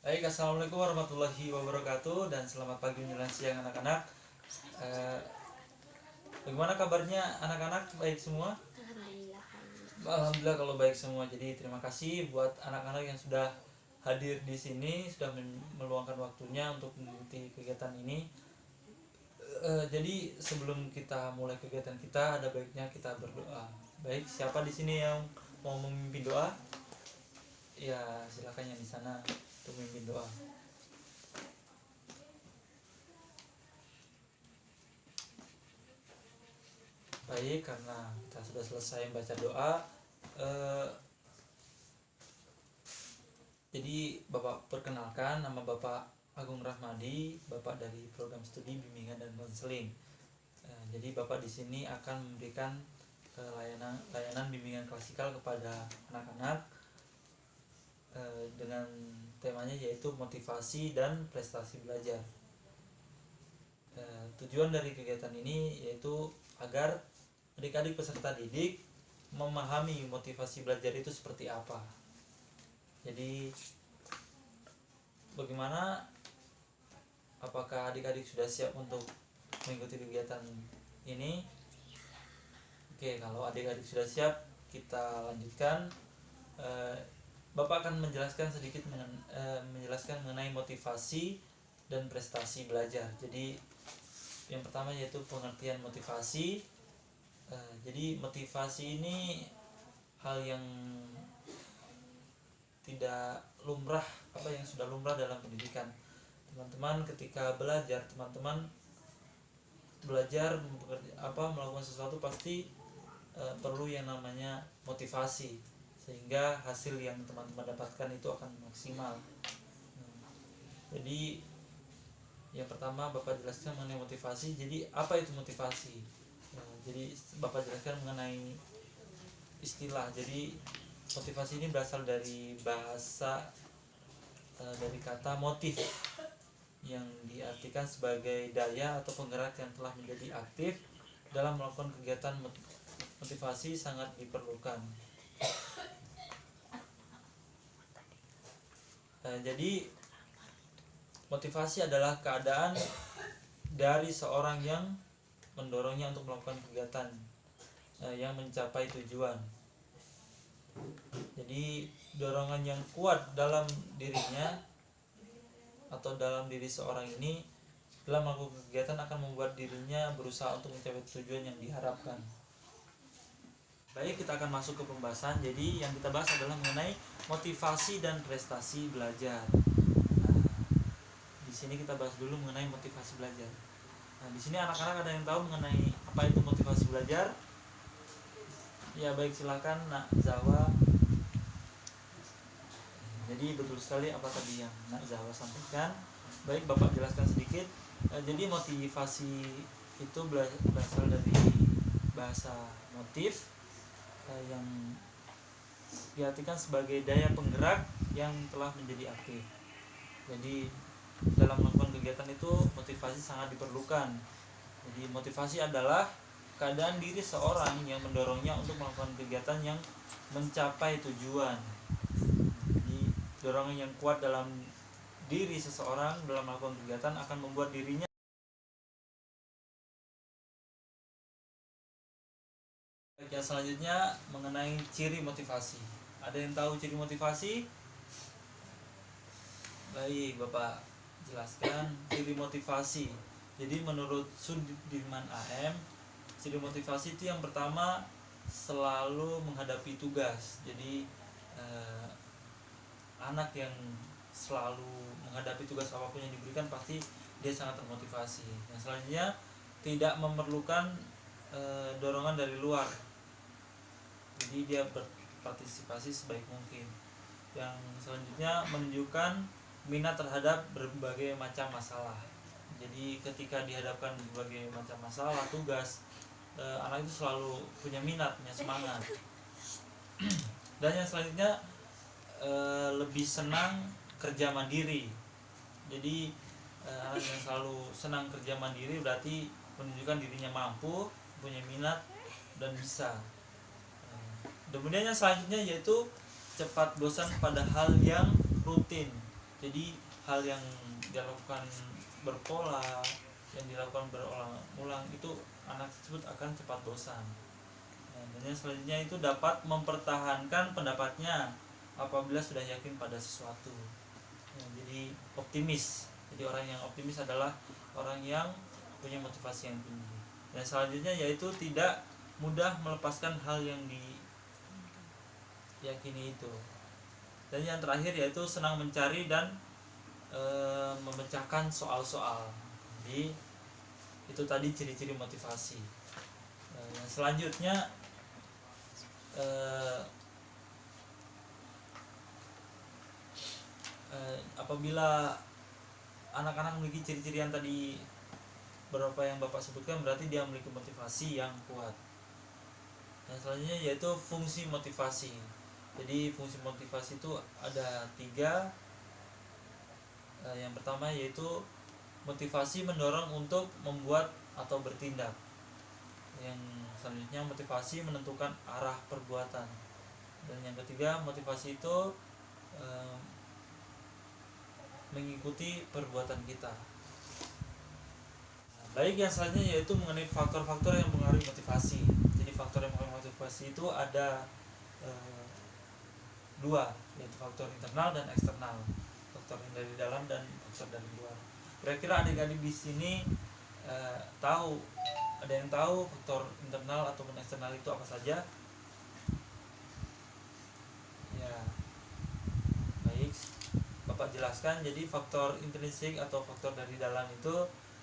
Baik, assalamualaikum warahmatullahi wabarakatuh dan selamat pagi menjelang siang anak-anak. Eh, Bagaimana kabarnya anak-anak? Baik semua? Alhamdulillah. Alhamdulillah kalau baik semua. Jadi terima kasih buat anak-anak yang sudah hadir di sini, sudah meluangkan waktunya untuk mengikuti kegiatan ini. Jadi sebelum kita mulai kegiatan kita, ada baiknya kita berdoa. Baik, siapa di sini yang mau memimpin doa? Ya, silakan yang di sana untuk memimpin doa. Baik, karena kita sudah selesai membaca doa, eh, jadi Bapak perkenalkan, nama Bapak Agung Rahmadi, Bapak dari Program Studi Bimbingan dan Konseling. Jadi Bapak di sini akan memberikan layanan bimbingan klasikal kepada anak-anak dengan temanya yaitu motivasi dan prestasi belajar. Tujuan dari kegiatan ini yaitu agar adik-adik peserta didik memahami motivasi belajar itu seperti apa. Jadi bagaimana, apakah adik-adik sudah siap untuk mengikuti kegiatan ini? Oke, kalau adik-adik sudah siap, kita lanjutkan. Bapak akan menjelaskan sedikit menjelaskan mengenai motivasi dan prestasi belajar. Jadi yang pertama yaitu pengertian motivasi. Jadi motivasi ini hal yang tidak lumrah, yang sudah lumrah dalam pendidikan. Teman-teman ketika belajar, teman-teman belajar melakukan sesuatu pasti perlu yang namanya motivasi, sehingga hasil yang teman-teman dapatkan itu akan maksimal. Jadi yang pertama Bapak jelaskan mengenai motivasi. Jadi apa itu motivasi? Jadi Bapak jelaskan mengenai istilah. Jadi motivasi ini berasal dari bahasa dari kata motif yang diartikan sebagai daya atau penggerak yang telah menjadi aktif dalam melakukan kegiatan. Motivasi sangat diperlukan. Jadi motivasi adalah keadaan dari seorang yang mendorongnya untuk melakukan kegiatan yang mencapai tujuan. Jadi dorongan yang kuat dalam dirinya atau dalam diri seorang ini dalam melakukan kegiatan akan membuat dirinya berusaha untuk mencapai tujuan yang diharapkan. Baik, kita akan masuk ke pembahasan. Jadi yang kita bahas adalah mengenai motivasi dan prestasi belajar. Di sini kita bahas dulu mengenai motivasi belajar. Di sini anak-anak ada yang tahu mengenai apa itu motivasi belajar? Ya baik, silakan Nak Zawa. Jadi betul sekali apa tadi yang Nak Zawa sampaikan. Baik, Bapak jelaskan sedikit. Jadi motivasi itu berasal dari bahasa motif yang diartikan sebagai daya penggerak yang telah menjadi aktif. Jadi dalam melakukan kegiatan itu motivasi sangat diperlukan. Jadi motivasi adalah keadaan diri seorang yang mendorongnya untuk melakukan kegiatan yang mencapai tujuan. Jadi dorongan yang kuat dalam diri seseorang dalam melakukan kegiatan akan membuat dirinya. Ya, selanjutnya mengenai ciri motivasi. Ada yang tahu ciri motivasi? Baik, Bapak jelaskan ciri motivasi. Jadi menurut Sudirman AM, ciri motivasi itu yang pertama selalu menghadapi tugas. Jadi anak yang selalu menghadapi tugas apapun yang diberikan pasti dia sangat termotivasi. Yang selanjutnya tidak memerlukan dorongan dari luar. Jadi dia berpartisipasi sebaik mungkin. Yang selanjutnya menunjukkan minat terhadap berbagai macam masalah. Jadi ketika dihadapkan berbagai macam masalah, tugas, anak itu selalu punya minat, punya semangat. Dan yang selanjutnya lebih senang kerja mandiri. Jadi anak yang selalu senang kerja mandiri berarti menunjukkan dirinya mampu, punya minat dan bisa. Kemudian yang selanjutnya yaitu cepat bosan pada hal yang rutin. Jadi hal yang dilakukan berpola, yang dilakukan berulang-ulang itu anak tersebut akan cepat bosan. Nah, dan yang selanjutnya itu dapat mempertahankan pendapatnya apabila sudah yakin pada sesuatu. Ya, jadi optimis. Jadi orang yang optimis adalah orang yang punya motivasi yang tinggi. Dan selanjutnya yaitu tidak mudah melepaskan hal yang diyakini itu. Dan yang terakhir yaitu senang mencari dan memecahkan soal-soal. Jadi itu tadi ciri-ciri motivasi. Yang selanjutnya apabila anak-anak memiliki ciri-ciri yang tadi beberapa yang Bapak sebutkan, berarti dia memiliki motivasi yang kuat. Yang selanjutnya yaitu fungsi motivasi. Jadi fungsi motivasi itu ada 3. Yang pertama yaitu motivasi mendorong untuk membuat atau bertindak. Yang selanjutnya motivasi menentukan arah perbuatan. Dan yang ketiga motivasi itu mengikuti perbuatan kita. Baik, yang selanjutnya yaitu mengenai faktor-faktor yang mempengaruhi motivasi. Jadi faktor yang mempengaruhi motivasi itu ada 2, yaitu faktor internal dan eksternal. Faktor yang dari dalam dan faktor dari luar. Kira-kira adik-adik di sini ada yang tahu faktor internal ataupun eksternal itu apa saja? Ya, baik, Bapak jelaskan. Jadi faktor intrinsik atau faktor dari dalam itu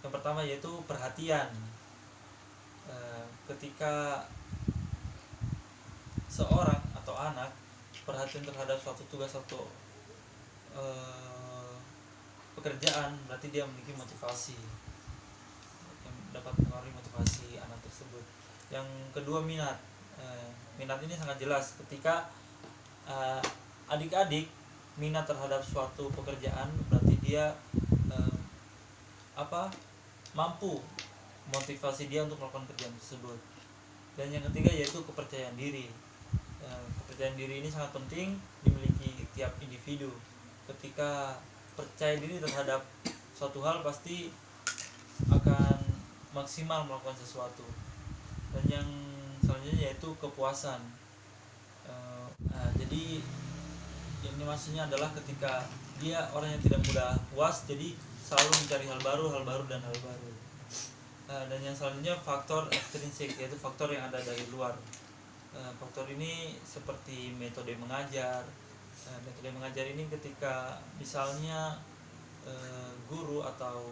yang pertama yaitu perhatian. Ketika seorang atau anak perhatian terhadap suatu tugas atau pekerjaan, berarti dia memiliki motivasi yang dapat mempengaruhi motivasi anak tersebut. Yang kedua minat. Minat ini sangat jelas ketika adik-adik minat terhadap suatu pekerjaan, berarti dia mampu motivasi dia untuk melakukan pekerjaan tersebut. Dan yang ketiga yaitu kepercayaan diri. Kepercayaan diri ini sangat penting dimiliki tiap individu. Ketika percaya diri terhadap suatu hal, pasti akan maksimal melakukan sesuatu. Dan yang selanjutnya yaitu kepuasan. Jadi ini maksudnya adalah ketika dia orang yang tidak mudah puas, jadi selalu mencari hal baru dan hal baru. Dan yang selanjutnya faktor ekstrinsik, yaitu faktor yang ada dari luar. Faktor ini seperti metode mengajar. Metode mengajar ini ketika misalnya guru atau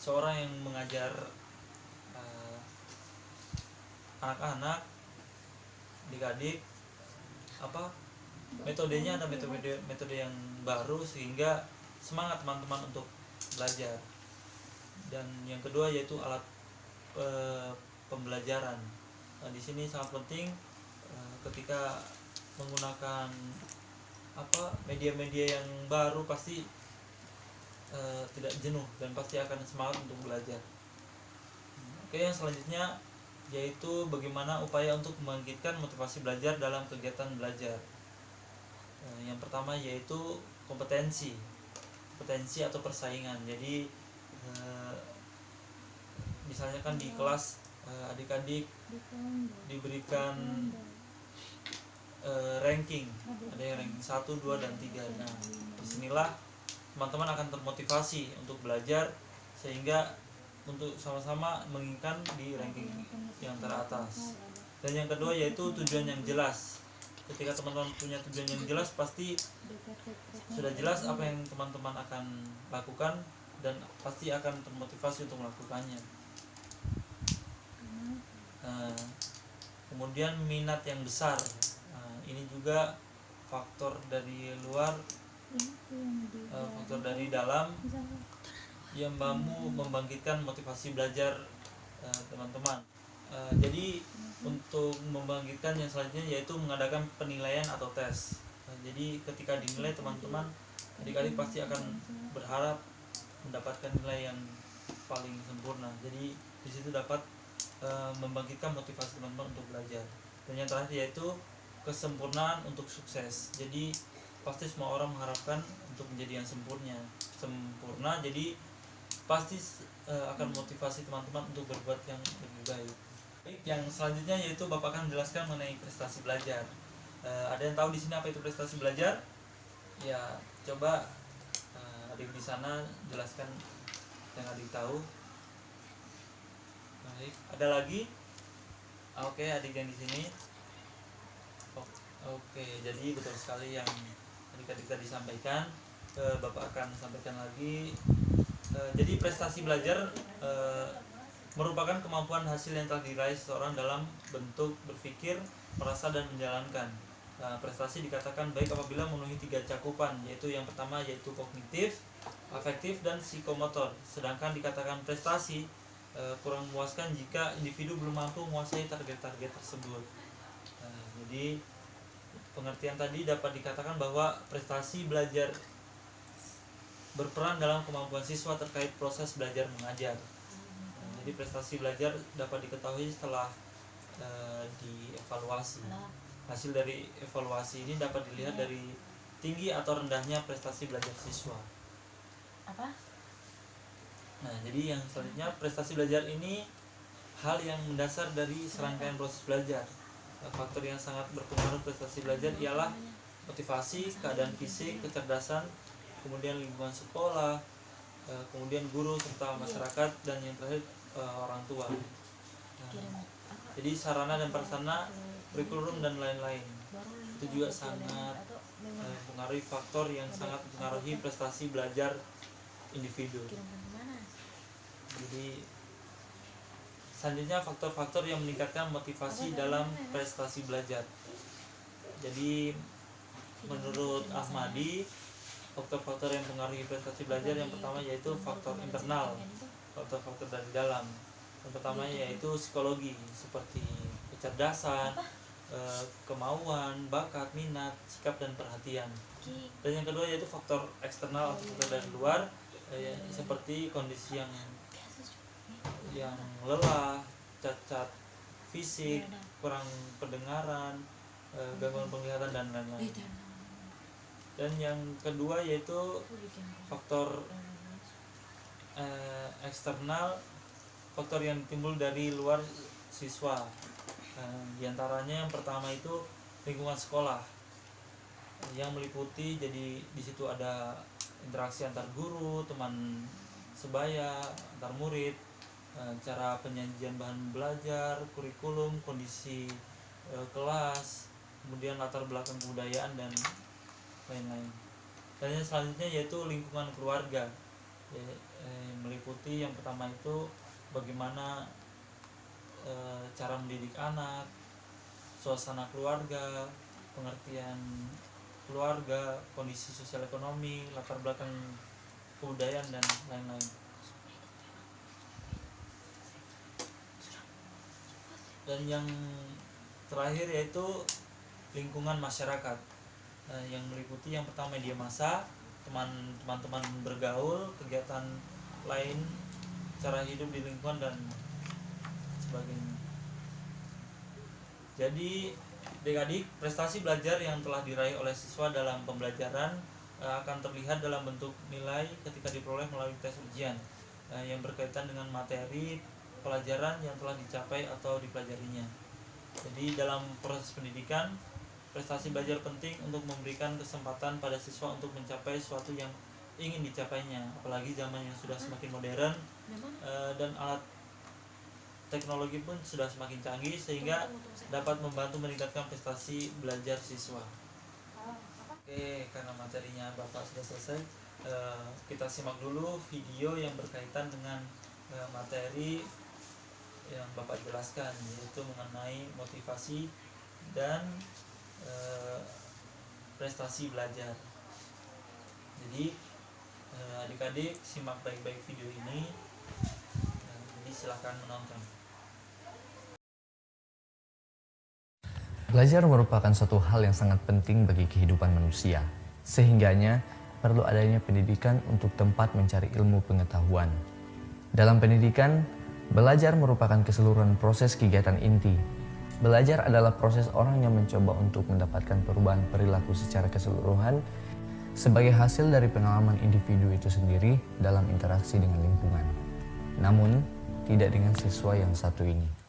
seorang yang mengajar anak-anak, adik-adik, metodenya ada metode yang baru sehingga semangat teman-teman untuk belajar. Dan yang kedua yaitu alat pembelajaran. Nah, di sini sangat penting ketika menggunakan media-media yang baru, pasti tidak jenuh dan pasti akan semangat untuk belajar. Oke, yang selanjutnya yaitu bagaimana upaya untuk membangkitkan motivasi belajar dalam kegiatan belajar. Yang pertama yaitu kompetensi atau persaingan. Jadi misalnya kan di kelas adik-adik diberikan ranking, ada yang ranking 1, 2, dan 3. Nah, disinilah teman-teman akan termotivasi untuk belajar sehingga untuk sama-sama menginginkan di ranking yang teratas. Dan yang kedua yaitu tujuan yang jelas. Ketika teman-teman punya tujuan yang jelas, pasti sudah jelas apa yang teman-teman akan lakukan dan pasti akan termotivasi untuk melakukannya. Kemudian minat yang besar. Ini juga faktor dari luar, faktor dari dalam yang mampu membangkitkan motivasi belajar teman-teman. Jadi untuk membangkitkan yang selanjutnya yaitu mengadakan penilaian atau tes. Jadi ketika dinilai, teman-teman adik-adik pasti akan berharap mendapatkan nilai yang paling sempurna. Jadi di situ dapat membangkitkan motivasi teman-teman untuk belajar. Dan yang terakhir yaitu kesempurnaan untuk sukses. Jadi pasti semua orang mengharapkan untuk menjadi yang sempurna, jadi pasti akan motivasi teman-teman untuk berbuat yang lebih baik. Yang selanjutnya yaitu Bapak akan menjelaskan mengenai prestasi belajar. Ada yang tahu di sini apa itu prestasi belajar? Ya, coba adik di sana jelaskan yang adik tahu. Baik, ada lagi? Oke, adik yang di sini. Oke, jadi betul sekali yang adik-adik tadi sampaikan. Bapak akan sampaikan lagi. Jadi prestasi belajar merupakan kemampuan hasil yang telah diraih seseorang dalam bentuk berpikir, merasa, dan menjalankan. Prestasi dikatakan baik apabila memenuhi 3 cakupan, yaitu yang pertama yaitu kognitif, afektif, dan psikomotor. Sedangkan dikatakan prestasi kurang memuaskan jika individu belum mampu menguasai target-target tersebut. Jadi pengertian tadi dapat dikatakan bahwa prestasi belajar berperan dalam kemampuan siswa terkait proses belajar mengajar. Jadi prestasi belajar dapat diketahui setelah dievaluasi. Hasil dari evaluasi ini dapat dilihat dari tinggi atau rendahnya prestasi belajar siswa. Nah, jadi yang selanjutnya prestasi belajar ini hal yang mendasar dari serangkaian proses belajar. Faktor yang sangat berpengaruh prestasi belajar ialah motivasi, keadaan fisik, kecerdasan, kemudian lingkungan sekolah, kemudian guru serta masyarakat, dan yang terakhir orang tua. Jadi sarana dan prasarana, kurikulum, dan lain-lain itu juga sangat mempengaruhi faktor yang sangat mempengaruhi prestasi belajar individu. Jadi selanjutnya faktor-faktor yang meningkatkan motivasi dalam prestasi belajar. Jadi menurut Ahmadi, faktor-faktor yang mempengaruhi prestasi belajar yang pertama yaitu faktor internal, faktor-faktor dari dalam. Yang pertama yaitu psikologi, seperti kecerdasan, kemauan, bakat, minat, sikap, dan perhatian. Dan yang kedua yaitu faktor eksternal atau faktor dari luar, seperti kondisi yang lelah, cacat fisik, kurang pendengaran, gangguan penglihatan, dan lain-lain. Dan yang kedua yaitu faktor eksternal, faktor yang timbul dari luar siswa. Di antaranya yang pertama itu lingkungan sekolah, yang meliputi, jadi di situ ada interaksi antar guru, teman sebaya, antar murid, cara penyajian bahan belajar, kurikulum, kondisi kelas, kemudian latar belakang kebudayaan, dan lain-lain. Dan yang selanjutnya yaitu lingkungan keluarga, meliputi yang pertama itu bagaimana cara mendidik anak, suasana keluarga, pengertian keluarga, kondisi sosial ekonomi, latar belakang kebudayaan, dan lain-lain. Dan yang terakhir yaitu lingkungan masyarakat, yang meliputi yang pertama media massa, teman-teman bergaul, kegiatan lain, cara hidup di lingkungan, dan sebagainya. Jadi adik-adik, prestasi belajar yang telah diraih oleh siswa dalam pembelajaran akan terlihat dalam bentuk nilai ketika diperoleh melalui tes ujian yang berkaitan dengan materi pelajaran yang telah dicapai atau dipelajarinya. Jadi dalam proses pendidikan, prestasi belajar penting untuk memberikan kesempatan pada siswa untuk mencapai sesuatu yang ingin dicapainya, apalagi zaman yang sudah semakin modern dan alat teknologi pun sudah semakin canggih, sehingga dapat membantu meningkatkan prestasi belajar siswa. Oke, karena materinya Bapak sudah selesai, kita simak dulu video yang berkaitan dengan materi yang Bapak jelaskan, yaitu mengenai motivasi dan prestasi belajar. Jadi adik-adik simak baik-baik video ini, jadi silakan menonton. Belajar merupakan suatu hal yang sangat penting bagi kehidupan manusia, sehingganya perlu adanya pendidikan untuk tempat mencari ilmu pengetahuan. Dalam pendidikan, belajar merupakan keseluruhan proses kegiatan inti, Belajar adalah proses orang yang mencoba untuk mendapatkan perubahan perilaku secara keseluruhan sebagai hasil dari pengalaman individu itu sendiri dalam interaksi dengan lingkungan. Namun, tidak dengan siswa yang satu ini.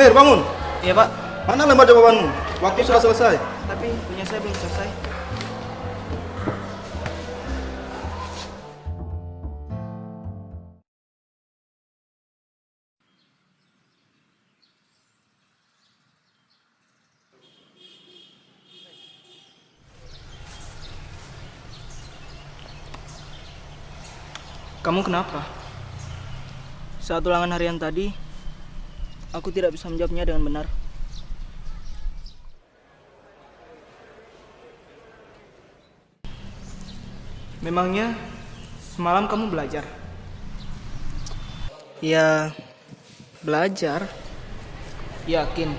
Amir, bangun. Iya Pak, Mana lembar jawabanmu? Waktu sudah selesai. tapi punya saya belum selesai. Kamu kenapa? Saat ulangan harian tadi, aku tidak bisa menjawabnya dengan benar. Memangnya semalam kamu belajar? Ya, belajar. Yakin?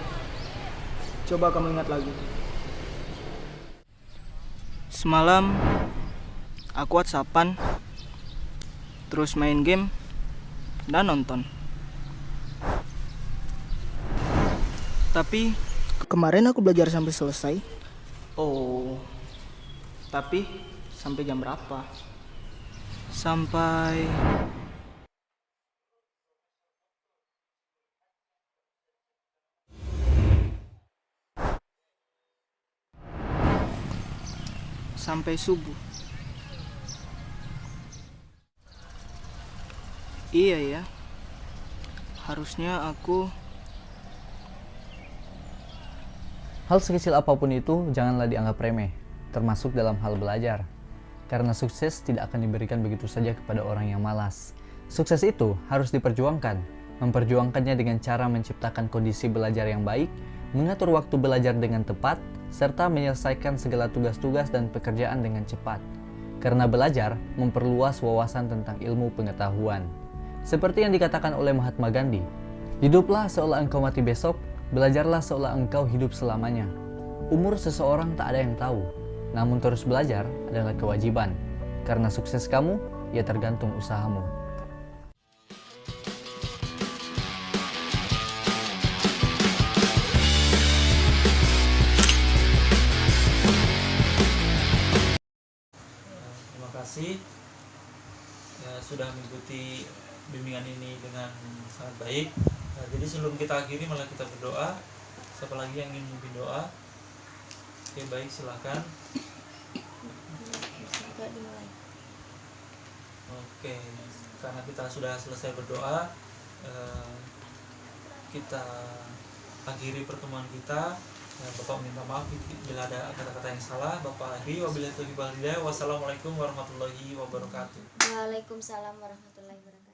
Coba kamu ingat lagi. Semalam aku WhatsAppan, terus main game dan nonton. Tapi kemarin aku belajar sampai selesai. Oh, tapi sampai jam berapa? Sampai subuh. Iya ya. Harusnya aku Hal sekecil apapun itu janganlah dianggap remeh, termasuk dalam hal belajar. Karena sukses tidak akan diberikan begitu saja kepada orang yang malas. Sukses itu harus diperjuangkan. Memperjuangkannya dengan cara menciptakan kondisi belajar yang baik, mengatur waktu belajar dengan tepat, serta menyelesaikan segala tugas-tugas dan pekerjaan dengan cepat. Karena belajar memperluas wawasan tentang ilmu pengetahuan. Seperti yang dikatakan oleh Mahatma Gandhi, hiduplah seolah engkau mati besok, belajarlah seolah engkau hidup selamanya. Umur seseorang tak ada yang tahu, namun terus belajar adalah kewajiban. Karena sukses kamu, ya tergantung usahamu. Terima kasih ya, sudah mengikuti bimbingan ini dengan sangat baik. Nah, jadi sebelum kita akhiri malah kita berdoa. Siapa lagi yang ingin memimpin doa? Oke, baik, silakan. Oke, karena kita sudah selesai berdoa, kita akhiri pertemuan kita. Bapak minta maaf bila ada kata-kata yang salah. Bapak akhiri, wabillahi taufiq wal hidayah. Wassalamualaikum warahmatullahi wabarakatuh. Waalaikumsalam warahmatullahi wabarakatuh.